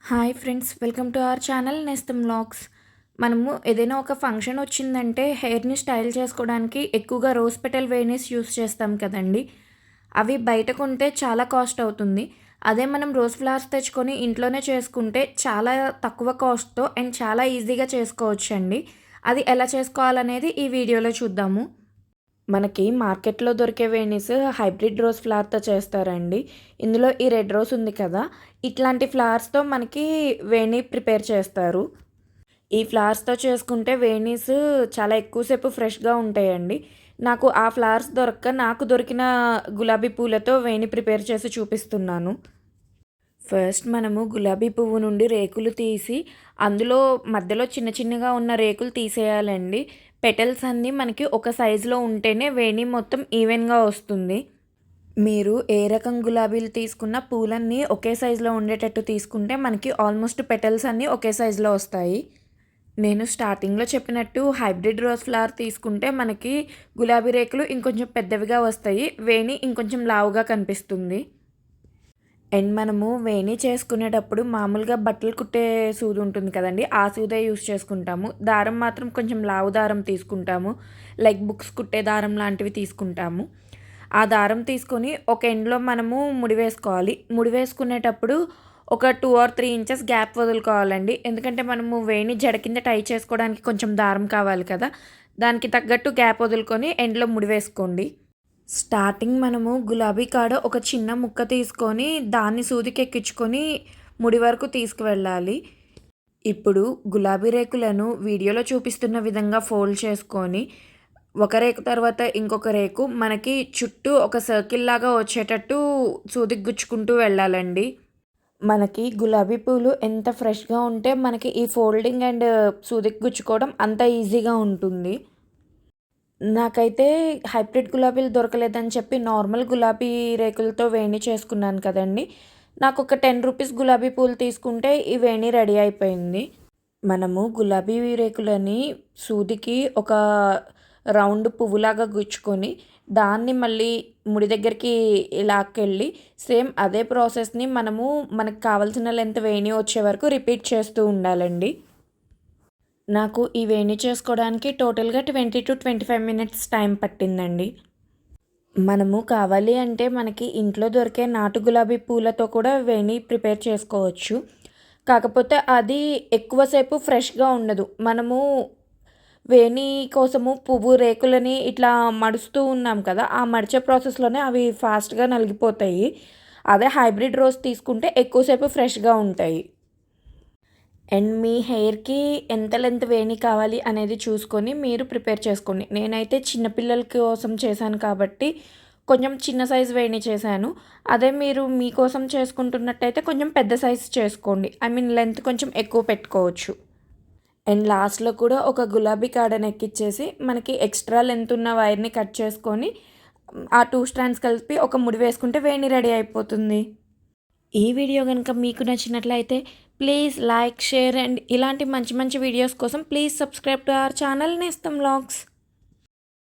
Hi friends, welcome to our channel నేస్తం vlogs. మనము ఏదైనా ఒక ఫంక్షన్ వచ్చిందంటే హెయిర్ని స్టైల్ చేసుకోవడానికి ఎక్కువగా రోజ్ పెటల్ వేనీస్ యూస్ చేస్తాం కదండి. అవి బయట కొంటే చాలా కాస్ట్ అవుతుంది. అదే మనం రోజ్ ఫ్లవర్స్ తెచ్చుకొని ఇంట్లోనే చేసుకుంటే చాలా తక్కువ కాస్ట్తో అండ్ చాలా ఈజీగా చేసుకోవచ్చండి. అది ఎలా చేసుకోవాలనేది ఈ వీడియోలో చూద్దాము. మనకి మార్కెట్‌లో దొరికే వేనీస్ హైబ్రిడ్ రోజ్ ఫ్లవర్‌తో చేస్తారండి. ఇందులో ఈ రెడ్ రోజ్ ఉంది కదా! ఇట్లాంటి ఫ్లవర్స్‌తో మనకి వేణీ ప్రిపేర్ చేస్తారు. ఈ ఫ్లవర్స్‌తో చేసుకుంటే వేనీస్ చాలా ఎక్కువ సేపు ఫ్రెష్‌గా ఉంటాయండి. నాకు ఆ ఫ్లవర్స్ దొరక్క నాకు దొరికిన గులాబీ పూలతో వేణీ ప్రిపేర్ చేసి చూపిస్తున్నాను. ఫస్ట్ మనము గులాబీ పువ్వు నుండి రేకులు తీసి, అందులో మధ్యలో చిన్న చిన్నగా ఉన్న రేకులు తీసేయాలండి. పెటల్స్ అన్నీ మనకి ఒక సైజులో ఉంటేనే వేణి మొత్తం ఈవెన్‌గా వస్తుంది. మీరు ఏ రకం గులాబీలు తీసుకున్న పూలన్నీ ఒకే సైజులో ఉండేటట్టు తీసుకుంటే మనకి ఆల్మోస్ట్ పెటల్స్ అన్నీ ఒకే సైజులో వస్తాయి. నేను స్టార్టింగ్‌లో చెప్పినట్టు హైబ్రిడ్ రోజ్ ఫ్లవర్ తీసుకుంటే మనకి గులాబీ రేకులు ఇంకొంచెం పెద్దవిగా వస్తాయి. వేణి ఇంకొంచెం లావుగా కనిపిస్తుంది. అండ్ మనము వేణీ చేసుకునేటప్పుడు మామూలుగా బట్టలు కుట్టే సూది ఉంటుంది కదండీ! ఆ సూదే యూజ్ చేసుకుంటాము. దారం మాత్రం కొంచెం లావు దారం తీసుకుంటాము. లైక్ బుక్స్ కుట్టే దారం లాంటివి తీసుకుంటాము. ఆ దారం తీసుకొని ఒక ఎండ్‌లో మనము ముడి వేసుకోవాలి. ముడి వేసుకునేటప్పుడు ఒక 2 ఆర్ 3 ఇంచెస్ గ్యాప్ వదులుకోవాలండి. ఎందుకంటే మనము వేణీ జడ కింద టై చేసుకోవడానికి కొంచెం దారం కావాలి కదా! దానికి తగ్గట్టు గ్యాప్ వదులుకొని ఎండ్‌లో ముడి వేసుకోండి. స్టార్టింగ్ మనము గులాబీ కాడ ఒక చిన్న ముక్క తీసుకొని దాన్ని సూదికెక్కించుకొని ముడి వరకు తీసుకువెళ్ళాలి. ఇప్పుడు గులాబీ రేకులను వీడియోలో చూపిస్తున్న విధంగా ఫోల్డ్ చేసుకొని ఒక రేకు తర్వాత ఇంకొక రేకు మనకి చుట్టూ ఒక సర్కిల్ లాగా వచ్చేటట్టు సూదికి గుచ్చుకుంటూ వెళ్ళాలండి. మనకి గులాబీ పూలు ఎంత ఫ్రెష్‌గా ఉంటే మనకి ఈ ఫోల్డింగ్ అండ్ సూదికి గుచ్చుకోవడం అంత ఈజీగా ఉంటుంది. నాకైతే హైబ్రిడ్ గులాబీలు దొరకలేదని చెప్పి నార్మల్ గులాబీ రేకులతో వేణి చేసుకున్నాను కదండీ! నాకొక 10 రూపీస్ గులాబీ పూలు తీసుకుంటే ఈ వేణి రెడీ అయిపోయింది. మనము గులాబీ రేకులని సూదికి ఒక రౌండ్ పువ్వులాగా గుచ్చుకొని, దాన్ని మళ్ళీ ముడి దగ్గరికి లాక్కెళ్ళి సేమ్ అదే ప్రాసెస్‌ని మనము మనకు కావాల్సిన లెంత్ వేణి వచ్చే వరకు రిపీట్ చేస్తూ ఉండాలండి. నాకు ఈ వేణి చేసుకోవడానికి టోటల్‌గా 20-25 మినిట్స్ టైం పట్టిందండి. మనము కావాలి అంటే మనకి ఇంట్లో దొరికే నాటు గులాబీ పూలతో కూడా వేణి ప్రిపేర్ చేసుకోవచ్చు. కాకపోతే అది ఎక్కువ సేపు ఫ్రెష్‌గా ఉండదు. మనము వేణి కోసము పువ్వు రేకులని ఇట్లా మడుస్తూ ఉన్నాం కదా! ఆ మడిచే ప్రాసెస్‌లోనే అవి ఫాస్ట్‌గా నలిగిపోతాయి. అదే హైబ్రిడ్ రోజ్ తీసుకుంటే ఎక్కువ సేపు ఫ్రెష్‌గా ఉంటాయి. అండ్ మీ హెయిర్‌కి ఎంత లెంత్ వేణి కావాలి అనేది చూసుకొని మీరు ప్రిపేర్ చేసుకోండి. నేనైతే చిన్న పిల్లల కోసం చేశాను కాబట్టి కొంచెం చిన్న సైజ్ వేణి చేశాను. అదే మీరు మీకోసం చేసుకుంటున్నట్టయితే కొంచెం పెద్ద సైజ్ చేసుకోండి. ఐ మీన్ లెంత్ కొంచెం ఎక్కువ పెట్టుకోవచ్చు. అండ్ లాస్ట్‌లో కూడా ఒక గులాబీ కాడని ఎక్కిచ్చేసి మనకి ఎక్స్ట్రా లెంత్ ఉన్న వైర్‌ని కట్ చేసుకొని ఆ 2 స్ట్రాండ్స్ కలిపి ఒక ముడి వేసుకుంటే వేణి రెడీ అయిపోతుంది. ఈ వీడియో గనుక మీకు నచ్చినట్లయితే ప్లీజ్ లైక్, షేర్ అండ్ ఇలాంటి మంచి మంచి వీడియోస్ కోసం please subscribe to our channel నేస్తం వ్లాగ్స్.